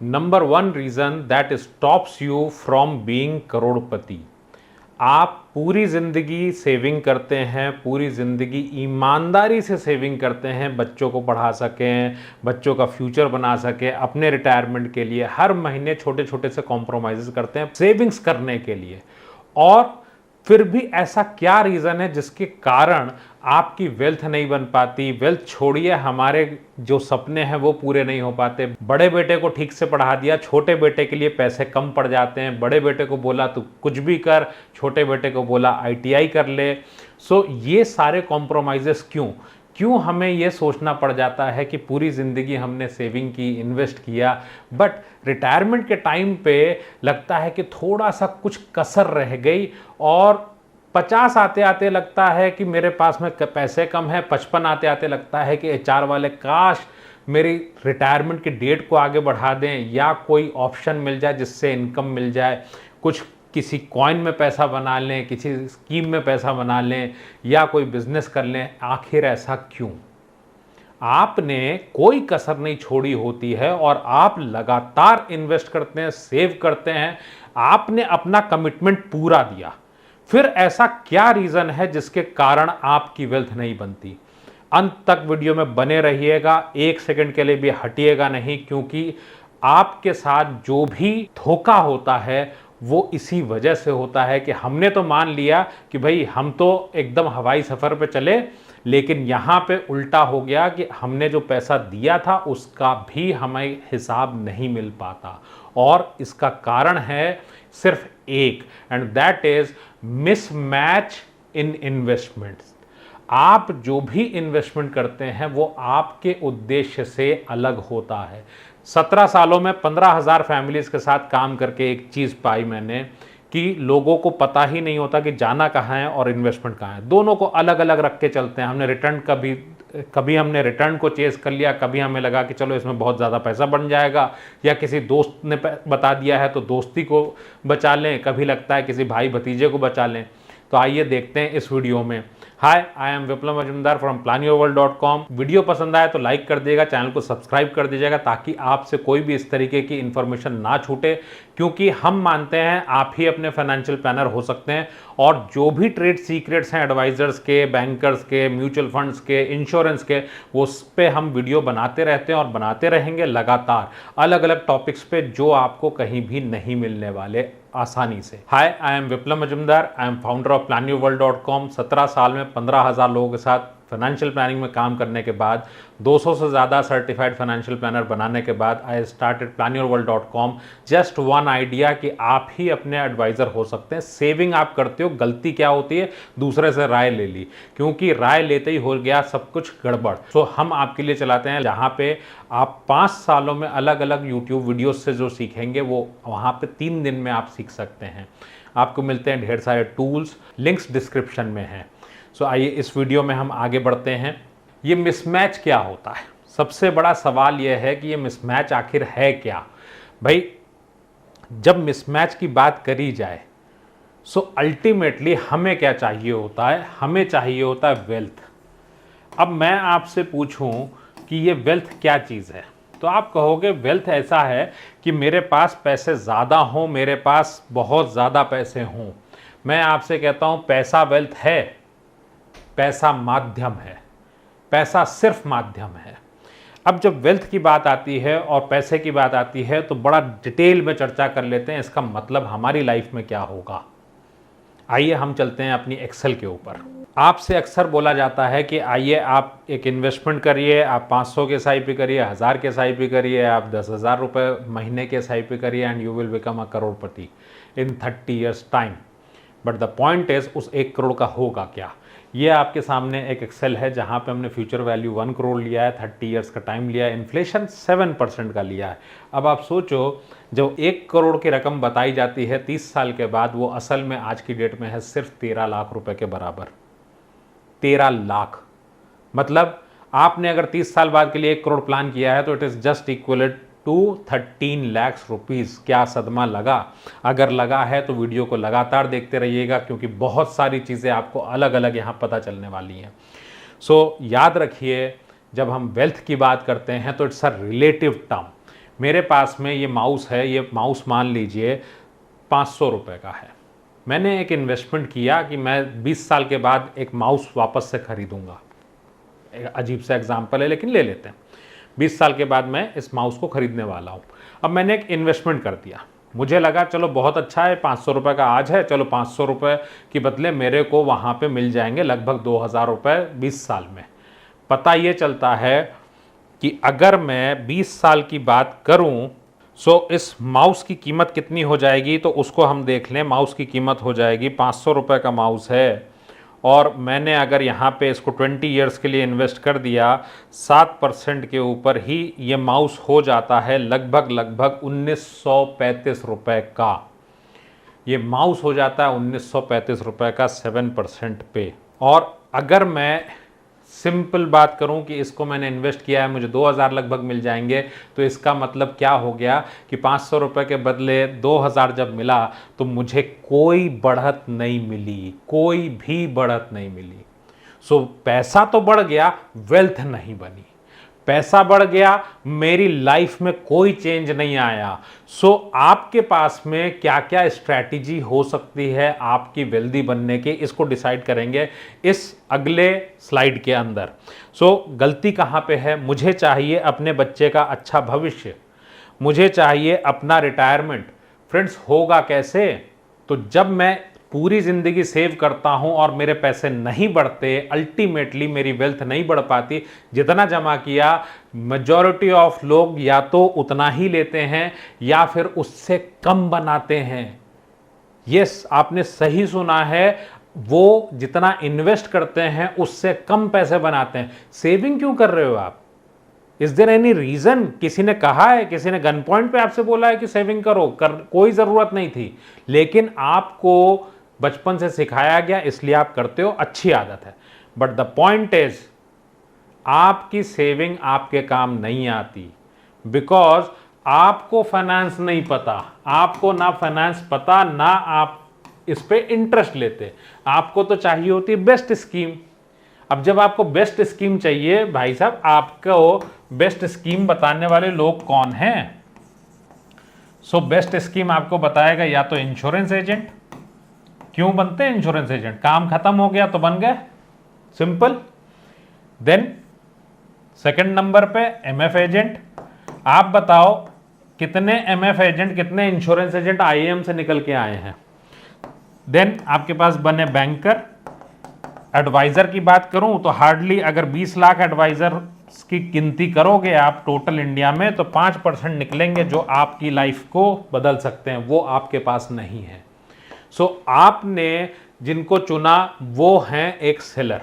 Number one reason that stops you from being करोड़पति। आप पूरी जिंदगी सेविंग करते हैं, पूरी जिंदगी ईमानदारी से सेविंग करते हैं, बच्चों को पढ़ा सकें, बच्चों का फ्यूचर बना सकें, अपने रिटायरमेंट के लिए हर महीने छोटे छोटे से कॉम्प्रोमाइज़ करते हैं सेविंग्स करने के लिए। और फिर भी ऐसा क्या रीज़न है जिसके कारण आपकी वेल्थ नहीं बन पाती? वेल्थ छोड़िए, हमारे जो सपने हैं वो पूरे नहीं हो पाते। बड़े बेटे को ठीक से पढ़ा दिया, छोटे बेटे के लिए पैसे कम पड़ जाते हैं। बड़े बेटे को बोला तू कुछ भी कर, छोटे बेटे को बोला आईटीआई कर ले। सो ये सारे कॉम्प्रोमाइज़ेस क्यों क्यों हमें ये सोचना पड़ जाता है कि पूरी ज़िंदगी हमने सेविंग की, इन्वेस्ट किया, बट रिटायरमेंट के टाइम पे लगता है कि थोड़ा सा कुछ कसर रह गई। और 50 आते आते लगता है कि मेरे पास में पैसे कम है, 55 आते आते लगता है कि एचआर वाले काश मेरी रिटायरमेंट की डेट को आगे बढ़ा दें, या कोई ऑप्शन मिल जाए जिससे इनकम मिल जाए, कुछ किसी कॉइन में पैसा बना लें, किसी स्कीम में पैसा बना लें, या कोई बिजनेस कर लें। आखिर ऐसा क्यों? आपने कोई कसर नहीं छोड़ी होती है और आप लगातार इन्वेस्ट करते हैं, सेव करते हैं, आपने अपना कमिटमेंट पूरा दिया। फिर ऐसा क्या रीज़न है जिसके कारण आपकी वेल्थ नहीं बनती? अंत तक वीडियो में बने रहिएगा, एक सेकंड के लिए भी हटिएगा नहीं, क्योंकि आपके साथ जो भी धोखा होता है वो इसी वजह से होता है कि हमने तो मान लिया कि भाई हम तो एकदम हवाई सफ़र पे चले, लेकिन यहाँ पे उल्टा हो गया कि हमने जो पैसा दिया था उसका भी हमें हिसाब नहीं मिल पाता। और इसका कारण है सिर्फ एक, and that is mismatch in investments. आप जो भी इन्वेस्टमेंट करते हैं वो आपके उद्देश्य से अलग होता है। 17 सालों में 15,000 फैमिलीज़ के साथ काम करके एक चीज़ पाई मैंने कि लोगों को पता ही नहीं होता कि जाना कहाँ है और इन्वेस्टमेंट कहाँ है। दोनों को अलग अलग रख के चलते हैं। हमने रिटर्न कभी हमने रिटर्न को चेस कर लिया, कभी हमें लगा कि चलो इसमें बहुत ज़्यादा पैसा बन जाएगा, या किसी दोस्त ने बता दिया है तो दोस्ती को बचा लें, कभी लगता है किसी भाई भतीजे को बचा लें। तो आइए देखते हैं इस वीडियो में। Hi, I am Viplav Majumdar from planyourworld.com। Video पसंद आए तो लाइक कर दीजिएगा, चैनल को सब्सक्राइब कर दीजिएगा, ताकि आपसे कोई भी इस तरीके की इन्फॉर्मेशन ना छूटे, क्योंकि हम मानते हैं आप ही अपने फाइनेंशियल प्लानर हो सकते हैं। और जो भी ट्रेड सीक्रेट्स हैं एडवाइजर्स के, बैंकर्स के, म्यूचुअल फंड्स के, इंश्योरेंस के, वो उस पर हम वीडियो बनाते रहते हैं और बनाते रहेंगे लगातार, अलग अलग टॉपिक्स पे जो आपको कहीं भी नहीं मिलने वाले आसानी से। Hi, I am Viplav Majumdar, I am founder of planyourworld.com। 17 साल में 15,000 लोगों के साथ फाइनेंशियल प्लानिंग में काम करने के बाद, 200 से ज़्यादा सर्टिफाइड फाइनेंशियल प्लानर बनाने के बाद, I started planyourworld.com। Just one idea कि आप ही अपने एडवाइज़र हो सकते हैं। सेविंग आप करते हो, गलती क्या होती है? दूसरे से राय ले ली, क्योंकि राय लेते ही हो गया सब कुछ गड़बड़। सो हम आपके लिए चलाते हैं जहाँ पे आप 5 सालों में अलग अलग यूट्यूब वीडियोस से जो सीखेंगे वो वहाँ पे 3 दिन में आप सीख सकते हैं। आपको मिलते हैं ढेर सारे टूल्स, लिंक्स डिस्क्रिप्शन में हैं। सो आइए इस वीडियो में हम आगे बढ़ते हैं। ये मिसमैच क्या होता है? सबसे बड़ा सवाल यह है कि ये मिसमैच आखिर है क्या? भाई, जब मिसमैच की बात करी जाए, सो अल्टीमेटली हमें क्या चाहिए होता है? हमें चाहिए होता है वेल्थ। अब मैं आपसे पूछूं कि ये वेल्थ क्या चीज़ है, तो आप कहोगे वेल्थ ऐसा है कि मेरे पास पैसे ज़्यादा हों, मेरे पास बहुत ज़्यादा पैसे हों। मैं आपसे कहता हूं पैसा वेल्थ है? पैसा माध्यम है, पैसा सिर्फ माध्यम है। अब जब वेल्थ की बात आती है और पैसे की बात आती है तो बड़ा डिटेल में चर्चा कर लेते हैं, इसका मतलब हमारी लाइफ में क्या होगा। आइए हम चलते हैं अपनी एक्सेल के ऊपर। आपसे अक्सर बोला जाता है कि आइए आप एक इन्वेस्टमेंट करिए, आप 500 के SIP करिए, 1000 के SIP करिए, आप 10,000 रुपये महीने के SIP करिए, and you will become a Crorepati in 30 years time. But the point is, उस 1 करोड़ का होगा क्या? ये आपके सामने एक एक्सेल है जहाँ पे हमने फ्यूचर वैल्यू 1 करोड़ लिया है, 30 ईयर्स का टाइम लिया है, इन्फ्लेशन 7% का लिया है। अब आप सोचो, जो 1 करोड़ की रकम बताई जाती है 30 साल के बाद, वो असल में आज की डेट में है सिर्फ 13 लाख रुपए के बराबर। 13 लाख मतलब आपने अगर 30 साल बाद के लिए 1 करोड़ प्लान किया है तो it is just equal to 13 lakh rupees. क्या सदमा लगा? अगर लगा है तो वीडियो को लगातार देखते रहिएगा, क्योंकि बहुत सारी चीज़ें आपको अलग अलग यहाँ पता चलने वाली हैं। सो याद रखिए, जब हम वेल्थ की बात करते हैं तो इट्स अ रिलेटिव टर्म। मेरे पास में ये माउस है, ये माउस मान लीजिए 500 रुपये का है। मैंने एक इन्वेस्टमेंट किया कि मैं 20 साल के बाद एक माउस वापस से खरीदूंगा। एक अजीब सा एग्जाम्पल है लेकिन ले लेते हैं। 20 साल के बाद मैं इस माउस को खरीदने वाला हूँ। अब मैंने एक इन्वेस्टमेंट कर दिया, मुझे लगा चलो बहुत अच्छा है, 500 रुपये का आज है, चलो 500 रुपये के बदले मेरे को वहाँ पे मिल जाएंगे लगभग 2000 रुपये 20 साल में। पता ये चलता है कि अगर मैं 20 साल की बात करूं, इस माउस की कीमत कितनी हो जाएगी, तो उसको हम देख लें। माउस की कीमत हो जाएगी 500 रुपये का माउस है, और मैंने अगर यहाँ पे इसको 20 ईयर्स के लिए इन्वेस्ट कर दिया, 7% के ऊपर ही ये माउस हो जाता है लगभग 1935 रुपये का। ये माउस हो जाता है 1935 रुपये का 7% पे। और अगर मैं सिंपल बात करूं कि इसको मैंने इन्वेस्ट किया है, मुझे 2000 लगभग मिल जाएंगे, तो इसका मतलब क्या हो गया कि 500 रुपये के बदले 2000 जब मिला तो मुझे कोई बढ़त नहीं मिली, कोई भी बढ़त नहीं मिली। पैसा तो बढ़ गया, वेल्थ नहीं बनी। पैसा बढ़ गया, मेरी लाइफ में कोई चेंज नहीं आया। आपके पास में क्या क्या स्ट्रैटेजी हो सकती है आपकी वेल्दी बनने की, इसको डिसाइड करेंगे इस अगले स्लाइड के अंदर। गलती कहाँ पे है? मुझे चाहिए अपने बच्चे का अच्छा भविष्य, मुझे चाहिए अपना रिटायरमेंट। फ्रेंड्स, होगा कैसे? तो जब मैं पूरी ज़िंदगी सेव करता हूं और मेरे पैसे नहीं बढ़ते, अल्टीमेटली मेरी वेल्थ नहीं बढ़ पाती। जितना जमा किया, मेजॉरिटी ऑफ लोग या तो उतना ही लेते हैं या फिर उससे कम बनाते हैं। यस, आपने सही सुना है, वो जितना इन्वेस्ट करते हैं उससे कम पैसे बनाते हैं। सेविंग क्यों कर रहे हो आप? Is there any reason? किसी ने कहा है, किसी ने गन पॉइंट पे आपसे बोला है कि सेविंग करो? कोई जरूरत नहीं थी, लेकिन आपको बचपन से सिखाया गया इसलिए आप करते हो, अच्छी आदत है। बट द पॉइंट इज, आपकी सेविंग आपके काम नहीं आती, बिकॉज आपको फाइनेंस नहीं पता। आपको ना फाइनेंस पता, ना आप इस पे इंटरेस्ट लेते। आपको तो चाहिए होती है बेस्ट स्कीम। अब जब आपको बेस्ट स्कीम चाहिए, भाई साहब, आपको बेस्ट स्कीम बताने वाले लोग कौन हैं? बेस्ट स्कीम आपको बताएगा या तो इंश्योरेंस एजेंट। क्यों बनते हैं इंश्योरेंस एजेंट? काम खत्म हो गया तो बन गए, सिंपल। देन सेकंड नंबर पे एमएफ एजेंट। आप बताओ कितने एमएफ एजेंट, कितने इंश्योरेंस एजेंट आईएएम से निकल के आए हैं? देन आपके पास बने बैंकर। एडवाइजर की बात करूं तो हार्डली, अगर 20 लाख एडवाइजर की गिनती करोगे आप टोटल इंडिया में, तो 5% निकलेंगे जो आपकी लाइफ को बदल सकते हैं। वो आपके पास नहीं है। आपने जिनको चुना वो हैं एक सेलर।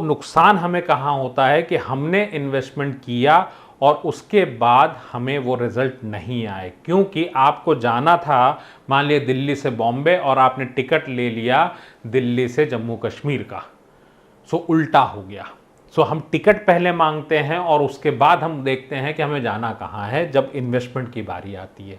नुकसान हमें कहाँ होता है कि हमने इन्वेस्टमेंट किया और उसके बाद हमें वो रिजल्ट नहीं आए, क्योंकि आपको जाना था मान लिया दिल्ली से बॉम्बे और आपने टिकट ले लिया दिल्ली से जम्मू कश्मीर का। उल्टा हो गया। हम टिकट पहले मांगते हैं और उसके बाद हम देखते हैं कि हमें जाना कहाँ है जब इन्वेस्टमेंट की बारी आती है।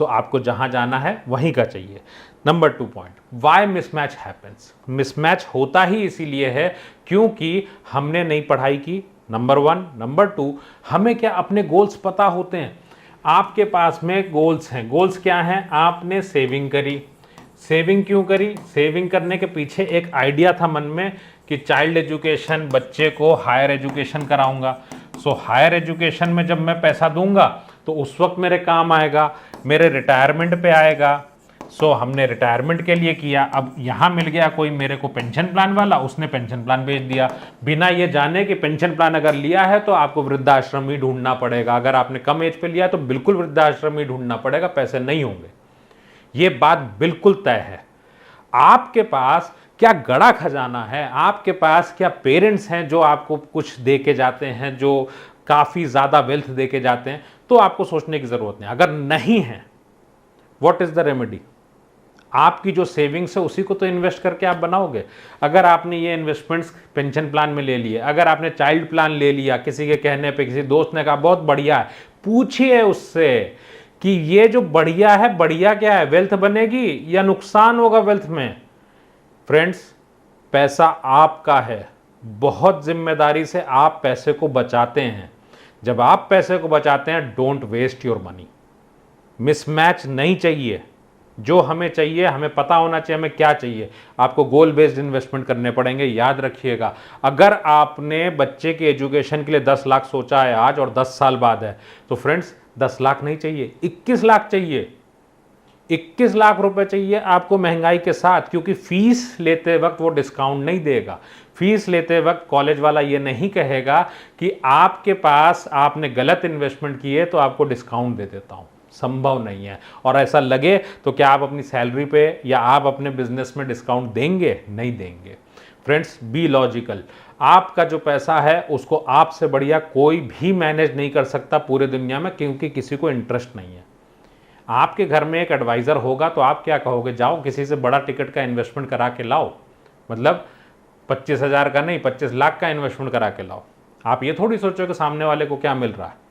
आपको जहाँ जाना है वहीं का चाहिए। Number 2 point, why mismatch happens. Mismatch होता ही इसीलिए है क्योंकि हमने नहीं पढ़ाई की, नंबर 1। नंबर 2, हमें क्या अपने गोल्स पता होते हैं? आपके पास में गोल्स हैं। गोल्स क्या हैं? आपने सेविंग करी। सेविंग क्यों करी? सेविंग करने के पीछे एक आइडिया था मन में कि चाइल्ड एजुकेशन, बच्चे को हायर एजुकेशन कराऊंगा। हायर एजुकेशन में जब मैं पैसा दूंगा तो उस वक्त मेरे काम आएगा, मेरे रिटायरमेंट पे आएगा। हमने रिटायरमेंट के लिए किया। अब यहाँ मिल गया कोई मेरे को पेंशन प्लान वाला, उसने पेंशन प्लान भेज दिया, बिना ये जाने कि पेंशन प्लान अगर लिया है तो आपको वृद्धाश्रम ही ढूंढना पड़ेगा। अगर आपने कम एज पे लिया तो बिल्कुल वृद्धाश्रम ही ढूंढना पड़ेगा, पैसे नहीं होंगे। ये बात बिल्कुल तय है। आपके पास क्या गड़ा खजाना है? आपके पास क्या पेरेंट्स हैं जो आपको कुछ दे के जाते हैं, जो काफ़ी ज़्यादा वेल्थ दे के जाते हैं? तो आपको सोचने की ज़रूरत नहीं। अगर नहीं है, व्हाट इज़ द रेमेडी? आपकी जो सेविंग्स है उसी को तो इन्वेस्ट करके आप बनाओगे। अगर आपने ये इन्वेस्टमेंट्स पेंशन प्लान में ले लिए, अगर आपने चाइल्ड प्लान ले लिया किसी के कहने पे, किसी दोस्त ने कहा बहुत बढ़िया है, पूछिए उससे कि ये जो बढ़िया है, बढ़िया क्या है? वेल्थ बनेगी या नुकसान होगा वेल्थ में? फ्रेंड्स, पैसा आपका है, बहुत जिम्मेदारी से आप पैसे को बचाते हैं। जब आप पैसे को बचाते हैं, don't waste your money. Mismatch नहीं चाहिए। जो हमें चाहिए, हमें पता होना चाहिए हमें क्या चाहिए। आपको गोल बेस्ड इन्वेस्टमेंट करने पड़ेंगे, याद रखिएगा। अगर आपने बच्चे के एजुकेशन के लिए 10 लाख सोचा है आज और 10 साल बाद है, तो फ्रेंड्स 10 लाख नहीं चाहिए, 21 लाख चाहिए। 21 लाख रुपए चाहिए आपको महंगाई के साथ, क्योंकि फीस लेते वक्त वो डिस्काउंट नहीं देगा। फीस लेते वक्त कॉलेज वाला ये नहीं कहेगा कि आपके पास आपने गलत इन्वेस्टमेंट की है तो आपको डिस्काउंट दे देता हूं। संभव नहीं है। और ऐसा लगे तो क्या आप अपनी सैलरी पे या आप अपने बिजनेस में डिस्काउंट देंगे? नहीं देंगे। Friends, be logical. आपका जो पैसा है उसको आपसे बढ़िया कोई भी मैनेज नहीं कर सकता पूरे दुनिया में, क्योंकि किसी को इंटरेस्ट नहीं है। आपके घर में एक एडवाइजर होगा तो आप क्या कहोगे? जाओ किसी से बड़ा टिकट का इन्वेस्टमेंट करा के लाओ, मतलब 25,000 का नहीं 25 लाख का इन्वेस्टमेंट करा के लाओ। आप ये थोड़ी सोचो कि सामने वाले को क्या मिल रहा है।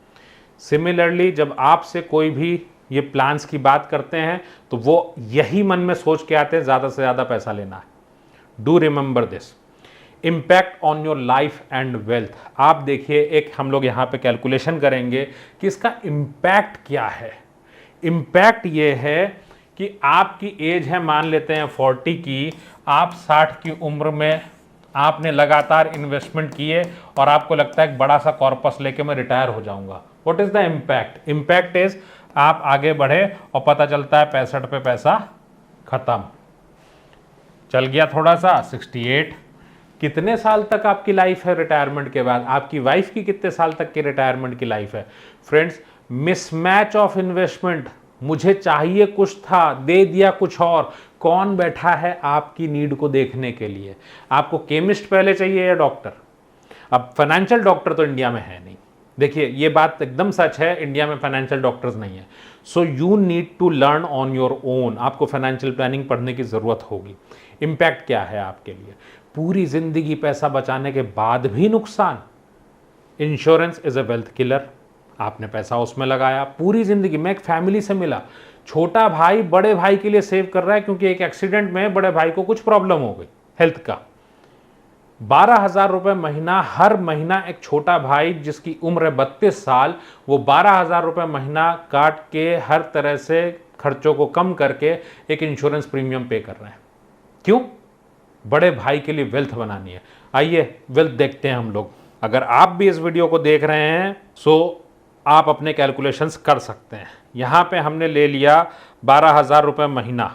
सिमिलरली जब आपसे कोई भी ये प्लान्स की बात करते हैं तो वो यही मन में सोच के आते हैं ज़्यादा से ज़्यादा पैसा लेना है। Do remember this. Impact on your life and wealth. आप देखिए, एक हम लोग यहाँ पे कैलकुलेशन करेंगे कि इसका इम्पैक्ट क्या है। इम्पैक्ट ये है कि आपकी एज है, मान लेते हैं 40 की, आप 60 की उम्र में आपने लगातार इन्वेस्टमेंट किए और आपको लगता है एक बड़ा सा कॉर्पस लेके मैं रिटायर हो जाऊंगा। What is the impact? Impact is आप आगे बढ़े और पता चलता है 65 पे पैसा खत्म, चल गया थोड़ा सा 68। कितने साल तक आपकी लाइफ है रिटायरमेंट के बाद? आपकी वाइफ की कितने साल तक की रिटायरमेंट की लाइफ है? Friends, mismatch of investment. मुझे चाहिए कुछ था, दे दिया कुछ और। कौन बैठा है आपकी नीड को देखने के लिए? आपको केमिस्ट पहले चाहिए या डॉक्टर? अब फाइनेंशियल डॉक्टर तो इंडिया में है नहीं। देखिए, ये बात एकदम सच है, इंडिया में फाइनेंशियल डॉक्टर्स नहीं है। So you need to learn on your own. आपको फाइनेंशियल प्लानिंग पढ़ने की जरूरत होगी। इंपैक्ट क्या है आपके लिए? पूरी जिंदगी पैसा बचाने के बाद भी नुकसान। Insurance is a wealth killer. आपने पैसा उसमें लगाया पूरी जिंदगी में। एक फैमिली से मिला, छोटा भाई बड़े भाई के लिए सेव कर रहा है क्योंकि एक एक्सीडेंट में बड़े भाई को कुछ प्रॉब्लम हो गई हेल्थ का। 12,000 रुपए महीना, हर महीना एक छोटा भाई जिसकी उम्र है 32 साल, वो 12,000 रुपए महीना काट के हर तरह से खर्चों को कम करके एक इंश्योरेंस प्रीमियम पे कर रहे हैं। क्यों? बड़े भाई के लिए वेल्थ बनानी है। आइए वेल्थ देखते हैं हम लोग। अगर आप भी इस वीडियो को देख रहे हैं सो आप अपने कैलकुलेशंस कर सकते हैं। यहाँ पे हमने ले लिया 12,000 रुपये महीना,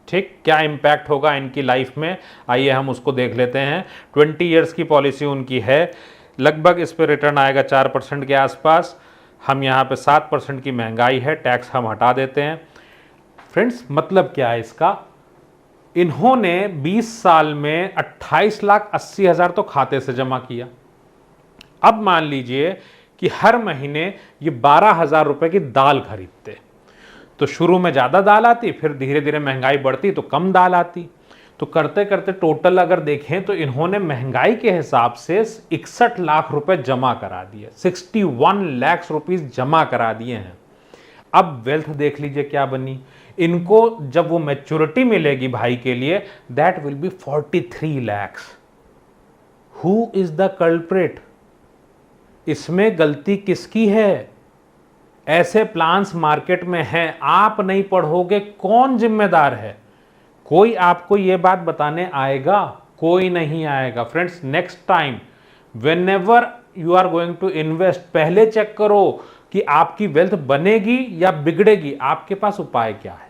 ठीक। क्या इम्पैक्ट होगा इनकी लाइफ में, आइए हम उसको देख लेते हैं। 20 ईयर्स की पॉलिसी उनकी है, लगभग इस पर रिटर्न आएगा 4% के आसपास। हम यहाँ पे 7% की महंगाई है, टैक्स हम हटा देते हैं। फ्रेंड्स, मतलब क्या है इसका? इन्होंने 20 साल में 28,80,000 तो खाते से जमा किया। अब मान लीजिए कि हर महीने ये 12,000 रुपए की दाल खरीदते, तो शुरू में ज़्यादा दाल आती, फिर धीरे धीरे महंगाई बढ़ती तो कम दाल आती। तो करते करते टोटल अगर देखें तो इन्होंने महंगाई के हिसाब से 61 लाख रुपए जमा करा दिए, 61 लाख रुपीस जमा करा दिए हैं। अब वेल्थ देख लीजिए क्या बनी। इनको जब वो मैच्योरिटी मिलेगी भाई के लिए, that will be 43 lakh. Who is the culprit? इसमें गलती किसकी है? ऐसे प्लान्स मार्केट में हैं, आप नहीं पढ़ोगे, कौन जिम्मेदार है? कोई आपको यह बात बताने आएगा? कोई नहीं आएगा। Friends, next time whenever you are going to invest, पहले चेक करो कि आपकी वेल्थ बनेगी या बिगड़ेगी। आपके पास उपाय क्या है?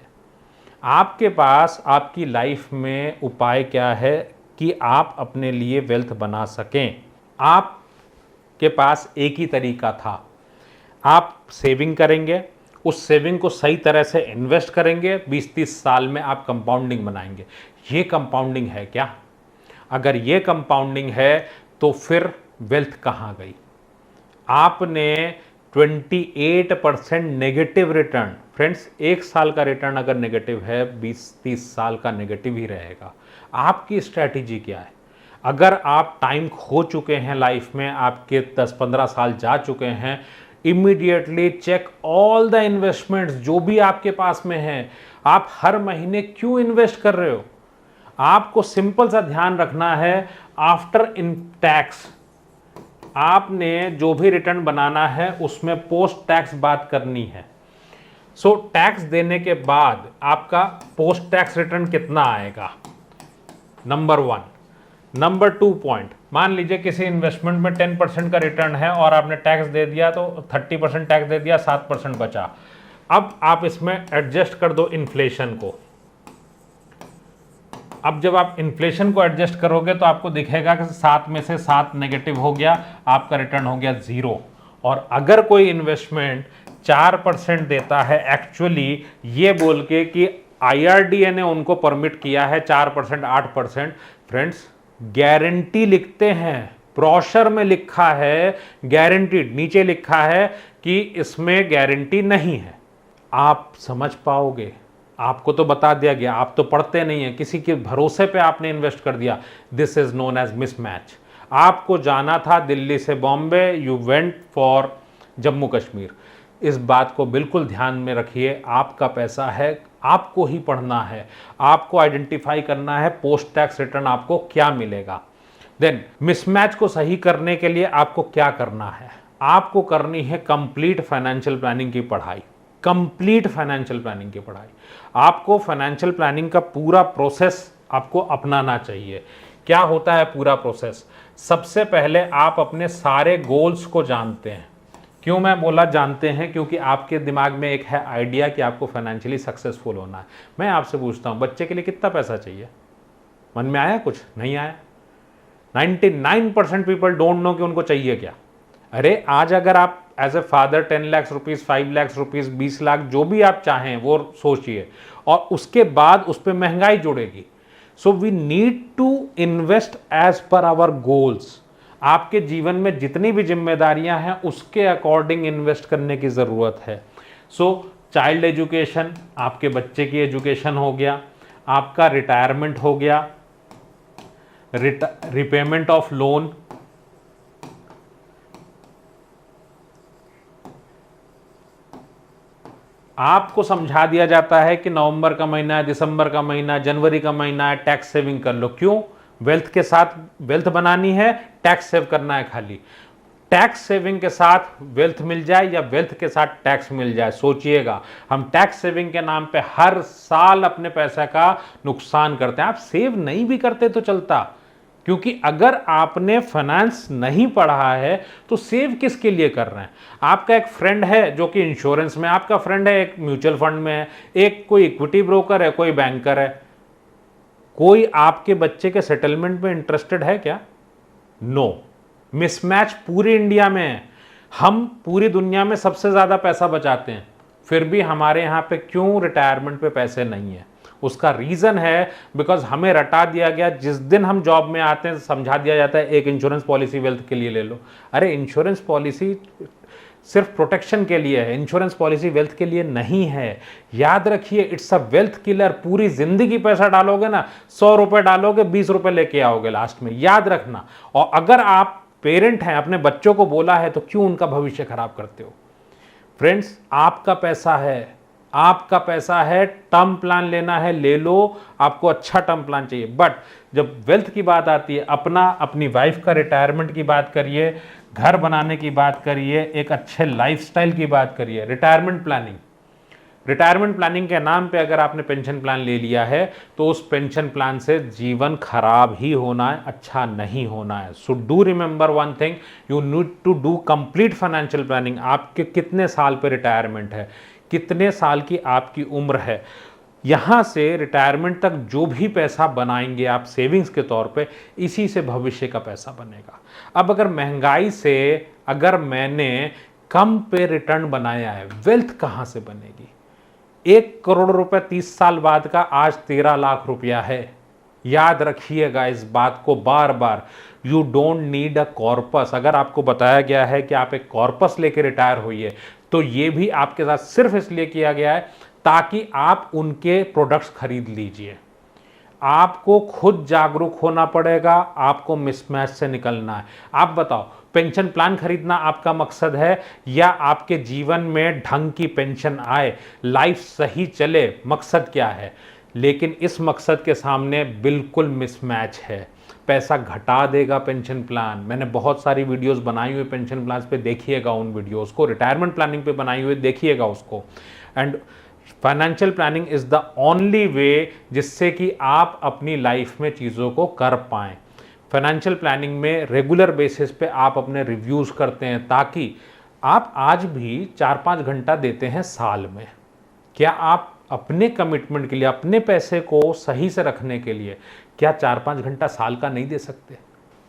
आपके पास आपकी लाइफ में उपाय क्या है कि आप अपने लिए वेल्थ बना सकें? आप के पास एक ही तरीका था। आप सेविंग करेंगे, उस सेविंग को सही तरह से इन्वेस्ट करेंगे, 20-30 साल में आप कंपाउंडिंग बनाएंगे। ये कंपाउंडिंग है क्या? अगर ये कंपाउंडिंग है तो फिर वेल्थ कहाँ गई? आपने 28% नेगेटिव रिटर्न। फ्रेंड्स, एक साल का रिटर्न अगर नेगेटिव है, 20-30 साल का नेगेटिव ही रहेगा। आपकी स्ट्रैटेजी क्या है? अगर आप टाइम खो चुके हैं लाइफ में, आपके 10-15 साल जा चुके हैं, immediately check all the investments जो भी आपके पास में हैं। आप हर महीने क्यों इन्वेस्ट कर रहे हो? आपको सिंपल सा ध्यान रखना है, आफ्टर इन टैक्स आपने जो भी रिटर्न बनाना है उसमें पोस्ट टैक्स बात करनी है। सो टैक्स देने के बाद आपका पोस्ट टैक्स रिटर्न कितना आएगा, नंबर 1। नंबर 2 पॉइंट, मान लीजिए किसी इन्वेस्टमेंट में 10% का रिटर्न है और आपने टैक्स दे दिया तो 30% टैक्स दे दिया, 7% बचा। अब आप इसमें एडजस्ट कर दो इन्फ्लेशन को। अब जब आप इन्फ्लेशन को एडजस्ट करोगे तो आपको दिखेगा कि 7 में से 7 नेगेटिव हो गया, आपका रिटर्न हो गया 0। और अगर कोई इन्वेस्टमेंट 4% देता है एक्चुअली ये बोल के कि IRDA ने उनको परमिट किया है 4%, 8%, फ्रेंड्स गारंटी लिखते हैं, ब्रोशर में लिखा है गारंटीड, नीचे लिखा है कि इसमें गारंटी नहीं है। आप समझ पाओगे? आपको तो बता दिया गया, आप तो पढ़ते नहीं है, किसी के भरोसे पे आपने इन्वेस्ट कर दिया। This is known as mismatch. आपको जाना था दिल्ली से Bombay, you went for Jammu Kashmir. इस बात को बिल्कुल ध्यान में रखिए, आपका पैसा है, आपको ही पढ़ना है, आपको आइडेंटिफाई करना है पोस्ट टैक्स रिटर्न आपको क्या मिलेगा। देन मिसमैच को सही करने के लिए आपको क्या करना है, आपको करनी है कंप्लीट फाइनेंशियल प्लानिंग की पढ़ाई। कंप्लीट फाइनेंशियल प्लानिंग की पढ़ाई, आपको फाइनेंशियल प्लानिंग का पूरा प्रोसेस आपको अपनाना चाहिए। क्या होता है पूरा प्रोसेस? सबसे पहले आप अपने सारे गोल्स को जानते हैं। क्यों मैं बोला जानते हैं? क्योंकि आपके दिमाग में एक है आइडिया कि आपको फाइनेंशियली सक्सेसफुल होना है। मैं आपसे पूछता हूं, बच्चे के लिए कितना पैसा चाहिए? मन में आया? कुछ नहीं आया। 99% पीपल डोंट नो कि उनको चाहिए क्या। अरे आज अगर आप as a father 10 lakh rupees, 5 lakh rupees, 20 lakh, जो भी आप चाहें वो सोचिए, और उसके बाद उस पर महंगाई जुड़ेगी। So we need to invest as per our goals. आपके जीवन में जितनी भी जिम्मेदारियां हैं उसके अकॉर्डिंग इन्वेस्ट करने की ज़रूरत है। सो चाइल्ड एजुकेशन, आपके बच्चे की एजुकेशन हो गया, आपका रिटायरमेंट हो गया, रिपेमेंट ऑफ लोन, आपको समझा दिया जाता है कि नवंबर का महीना है, दिसंबर का महीना है, जनवरी का महीना है, टैक्स सेविंग कर लो। क्यों? वेल्थ के साथ वेल्थ बनानी है, टैक्स सेव करना है। खाली टैक्स सेविंग के साथ वेल्थ मिल जाए या वेल्थ के साथ टैक्स मिल जाए, सोचिएगा। हम टैक्स सेविंग के नाम पे हर साल अपने पैसे का नुकसान करते हैं। आप सेव नहीं भी करते तो चलता, क्योंकि अगर आपने फाइनेंस नहीं पढ़ा है तो सेव किसके लिए कर रहे हैं? आपका एक फ्रेंड है जो कि इंश्योरेंस में, आपका फ्रेंड है एक म्यूचुअल फंड में है, एक कोई इक्विटी ब्रोकर है, कोई बैंकर है। कोई आपके बच्चे के सेटलमेंट में इंटरेस्टेड है क्या? नो। मिसमैच पूरी इंडिया में है। हम पूरी दुनिया में सबसे ज्यादा पैसा बचाते हैं, फिर भी हमारे यहां पे क्यों रिटायरमेंट पे पैसे नहीं है? उसका रीजन है बिकॉज हमें रटा दिया गया, जिस दिन हम जॉब में आते हैं समझा दिया जाता है एक इंश्योरेंस पॉलिसी वेल्थ के लिए ले लो। अरे इंश्योरेंस पॉलिसी सिर्फ प्रोटेक्शन के लिए है, इंश्योरेंस पॉलिसी वेल्थ के लिए नहीं है। याद रखिए, इट्स अ वेल्थ किलर। पूरी जिंदगी पैसा डालोगे ना, 100 रुपए डालोगे, 20 रुपए लेके आओगे लास्ट में, याद रखना। और अगर आप पेरेंट हैं, अपने बच्चों को बोला है तो क्यों उनका भविष्य खराब करते हो? फ्रेंड्स, आपका पैसा है, आपका पैसा है। टर्म प्लान लेना है ले लो, आपको अच्छा टर्म प्लान चाहिए। बट जब वेल्थ की बात आती है, अपनी वाइफ का रिटायरमेंट की बात करिए, घर बनाने की बात करिए, एक अच्छे लाइफस्टाइल की बात करिए। रिटायरमेंट प्लानिंग के नाम पे अगर आपने पेंशन प्लान ले लिया है तो उस पेंशन प्लान से जीवन खराब ही होना है, अच्छा नहीं होना है। So do remember one thing, you need to do complete financial planning. आपके कितने साल पे रिटायरमेंट है, कितने साल की आपकी उम्र है, यहाँ से रिटायरमेंट तक जो भी पैसा बनाएंगे आप सेविंग्स के तौर पे, इसी से भविष्य का पैसा बनेगा। अब अगर महंगाई से अगर मैंने कम पे रिटर्न बनाया है, वेल्थ कहाँ से बनेगी? 1 करोड़ रुपए 30 साल बाद का आज 13 लाख रुपया है। याद रखिएगा इस बात को बार बार। You don't need a corpus. अगर आपको बताया गया है कि आप एक कॉर्पस लेके रिटायर होइए, तो ये भी आपके साथ सिर्फ इसलिए किया गया है ताकि आप उनके प्रोडक्ट्स खरीद लीजिए। आपको खुद जागरूक होना पड़ेगा, आपको मिसमैच से निकलना है। आप बताओ, पेंशन प्लान खरीदना आपका मकसद है या आपके जीवन में ढंग की पेंशन आए, लाइफ सही चले, मकसद क्या है? लेकिन इस मकसद के सामने बिल्कुल मिसमैच है। पैसा घटा देगा पेंशन प्लान। मैंने बहुत सारी वीडियोस बनाई हुई पेंशन प्लान पे, देखिएगा उन वीडियोस को। रिटायरमेंट प्लानिंग पे बनाई हुई, देखिएगा उसको। And financial planning is the only way जिससे कि आप अपनी लाइफ में चीज़ों को कर पाएं। फाइनेंशियल प्लानिंग में रेगुलर बेसिस पे आप अपने रिव्यूज़ करते हैं, ताकि आप आज भी 4-5 घंटा देते हैं साल में, क्या आप अपने कमिटमेंट के लिए, अपने पैसे को सही से रखने के लिए क्या 4-5 घंटा साल का नहीं दे सकते?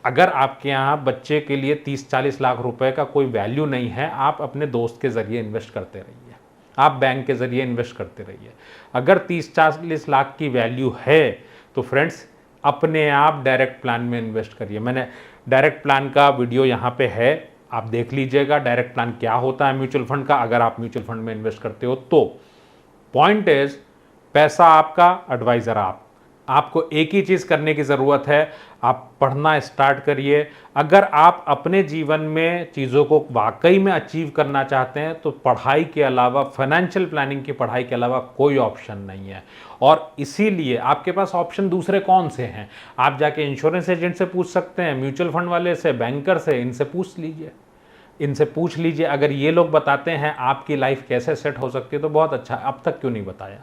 अगर आपके यहाँ बच्चे के लिए 30-40 लाख रुपए का कोई वैल्यू नहीं है, आप अपने दोस्त के ज़रिए इन्वेस्ट करते रहिए, आप बैंक के ज़रिए इन्वेस्ट करते रहिए। अगर 30-40 लाख की वैल्यू है तो फ्रेंड्स अपने आप डायरेक्ट प्लान में इन्वेस्ट करिए। मैंने डायरेक्ट प्लान का वीडियो यहाँ पे है, आप देख लीजिएगा डायरेक्ट प्लान क्या होता है म्यूचुअल फंड का, अगर आप म्यूचुअल फंड में इन्वेस्ट करते हो तो। पॉइंट इज, पैसा आपका, एडवाइजर आपको एक ही चीज़ करने की ज़रूरत है, आप पढ़ना स्टार्ट करिए। अगर आप अपने जीवन में चीज़ों को वाकई में अचीव करना चाहते हैं तो पढ़ाई के अलावा, फाइनेंशियल प्लानिंग की पढ़ाई के अलावा कोई ऑप्शन नहीं है। और इसीलिए आपके पास ऑप्शन दूसरे कौन से हैं? आप जाके इंश्योरेंस एजेंट से पूछ सकते हैं, म्यूचुअल फंड वाले से, बैंकर से, इनसे पूछ लीजिए, इनसे पूछ लीजिए। अगर ये लोग बताते हैं आपकी लाइफ कैसे सेट हो सकती है तो बहुत अच्छा, अब तक क्यों नहीं बताया?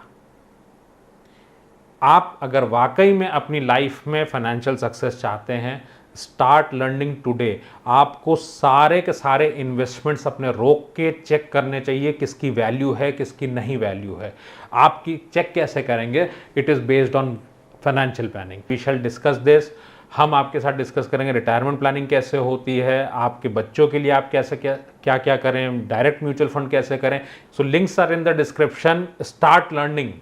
आप अगर वाकई में अपनी लाइफ में फाइनेंशियल सक्सेस चाहते हैं, स्टार्ट लर्निंग टुडे। आपको सारे के सारे इन्वेस्टमेंट्स अपने रोक के चेक करने चाहिए, किसकी वैल्यू है, किसकी नहीं वैल्यू है। आपकी चेक कैसे करेंगे? It is based on financial planning. We shall discuss this. हम आपके साथ डिस्कस करेंगे रिटायरमेंट प्लानिंग कैसे होती है, आपके बच्चों के लिए आप कैसे क्या क्या करें, डायरेक्ट म्यूचुअल फंड कैसे करें। So links are in the description. Start learning.